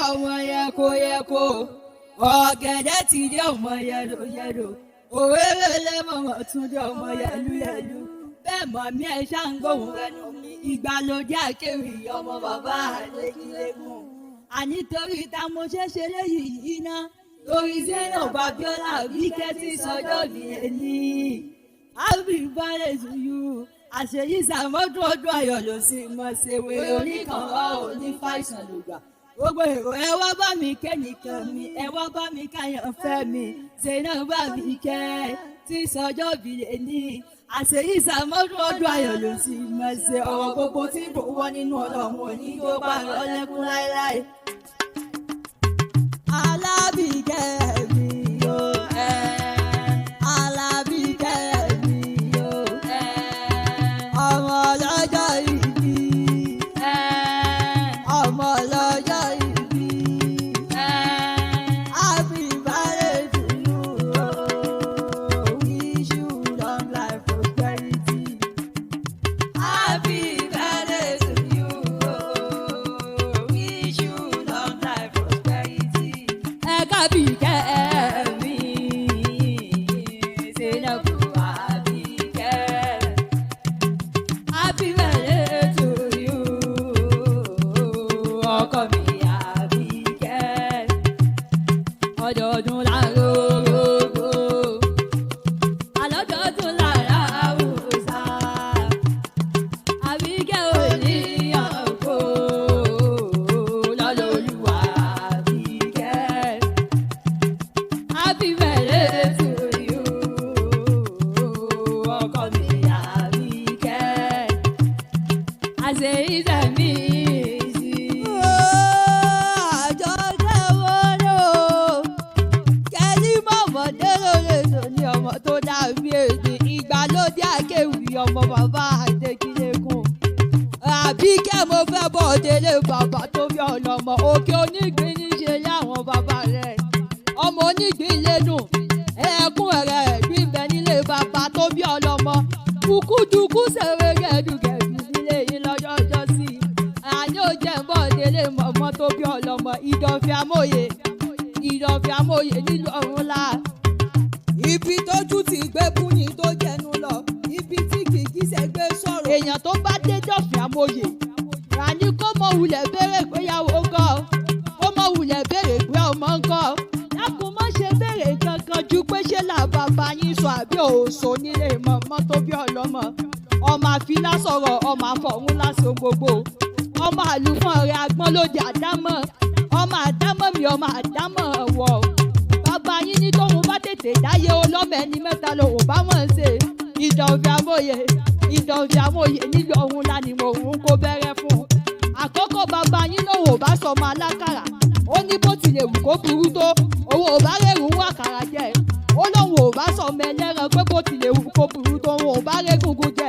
ọmọ yẹko ọ̀gẹ̀dẹ̀ ti dé ọmọ yẹlo òwe lélẹ̀ mọ̀mọ́ tún dé ọmọ yẹlu bẹ́ẹ̀ mọ̀ mí ẹ̀ ṣàǹgbọ̀hún ẹnu mi ìgbàlódé àkéwì ọmọ bàbá àlékílégún àní torí ta mo ṣe léyìí ná torí Zainab Abiola Àbíkẹ́ tí sọjọ́ bí ẹni happy birthday to you àṣeyí sàmọ́dún ọdún ayọ̀ ló sì mọ̀ ṣe wèrè oníkànwá òní fàìsàn lùgbà gbogbo èrò ẹ wá bá mi kẹ́nìkan mi ẹ wá bá mi káyàn fẹ́ mi Zainab Abíkẹ́ tí sọjọ́ bí ẹni àṣeyí sàmọ́dún ọdún ayọ̀ ló sì mọ̀ ṣe ọ̀rọ̀ gbogbo tí kò wọ́ nínú ọlọ́run òní tó bá rọ lẹ́kún láéláé. Alábìkẹ́ mi yó Alábìkẹ́ mi yó ọmọ ọlọ́jọ́ ìbí ọmọ ọlọ́jọ́ ìbí happy birthday to you wish you long life prosperity happy birthday to you wish you long life prosperity. Àbíkẹ́ mi Zainab Abíkẹ́ happy birthday to you ọkọ mi Àbíkẹ́ ọdọọdún lárógbó alọ́dọọdún lára àwòsà Àbíkẹ́ ò ní ọkọ lọ́lọ́lùwà Àbíkẹ́. Happy birthday to you, ọkọ mi Àbíkẹ́. Àṣeyí sẹ́mi sí. Àjọ̀dẹ̀ wọlé o, kẹ́lí mọ̀mọ́dé lóore tó ní ọmọ tó dàbí èdè ìgbàlódé àkéwì ọmọ bàbá àdékìlẹ́kùn. Àbíkẹ́ mo fẹ́ bọ̀ délé bàbá tó bí ọlọ́mọ òkè onígbín níṣe láwọn bàbá rẹ̀. Ọmọ onígbín lẹ́nu ẹ̀kún rẹ̀ gbígbẹ́ nílé bàbá tó bí ọlọ́mọ kúkúdùkú ṣeré gẹ̀dùgẹ̀dù nílé yín lọ́jọ́jọ́ sí i àní ò jẹ́ bọ́ délé mọ̀mọ́ tó bí ọlọ́mọ Ìdọ̀fẹ́ Amóye nílùú Ọ̀rúnlá ibi tójú ti gbé búyìn tó jẹnu lọ ibi tí kìkì ṣe gbé sọ̀rọ̀ èèyàn tó bá dé Ìdọ̀fẹ́ Amóye àní kó mọ̀ wulẹ̀ béèrè péyàwó ńkọ́ kó mọ̀ wulẹ̀ béèrè pé ọmọ ńkọ́ lákùn mọ́ ṣe béèrè kankan ju pé ṣé là bàbá yín sọ àbí òòṣò nílé mọ̀mọ́ tó bí ọlọ́mọ ọmọ àfilá sọ̀rọ̀ ọmọ àfọ̀hún lásán gbogbo ọmọ àlùfọ́n rẹ̀ agbọ́n lóde àdámọ̀ ọmọ àdámọ̀ mi ọmọ àdámọ̀ wọ̀ bàbá yín ní tóun bá tètè dáyé olọ́mọ ẹni mẹ́ta lòun bá wọ́n ṣe Ìdọ̀fẹ́ Amóye nílùú Ọ̀rúnlá ni mò ń kó bẹ̀rẹ̀ fún àkọ́kọ́ bàbá yín lòun ò bá sọmọ alákàrà ó ní bó tilẹ̀ wù kó burú tó owó ò bá rẹ̀rùn wà kàrà jẹ ó lóun ò bá sọmọ ẹlẹ́ran pé bó tilẹ̀ wù kó burú tó òun ò bá rẹ̀gùngùn jẹ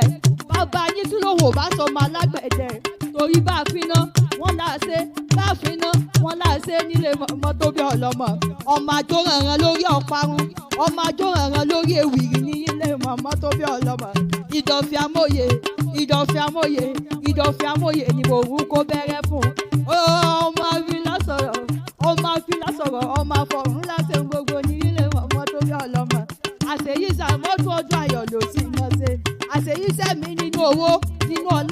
bàbá yín tún lòun ò bá sọmọ alágbẹ̀dẹ torí bá a fi ná wọ́n là á ṣe bá a fi ná wọ́n là á ṣe nílé mọ̀mọ́ tó bí ọlọ́mọ ọmọ àjò rànran lórí ọ̀parun ọmọ àjò rànran lórí ewìrì ní ilé mọ̀mọ́ tó bí ọlọ́mọ Ìdọ̀fẹ́ Amóye ni mò ń kó bẹ̀rẹ̀ fún ọmọ àfilá sọ̀rọ̀ ọmọ àfọ̀hún lásán gbogbo ní ilé mọ̀mọ́ tó bí ọlọ́mọ àṣeyí sàmọ́dún ọdún ayọ̀ ló sì mọ̀ ṣe àṣeyí sẹ́mi nínú owó nínú ọlá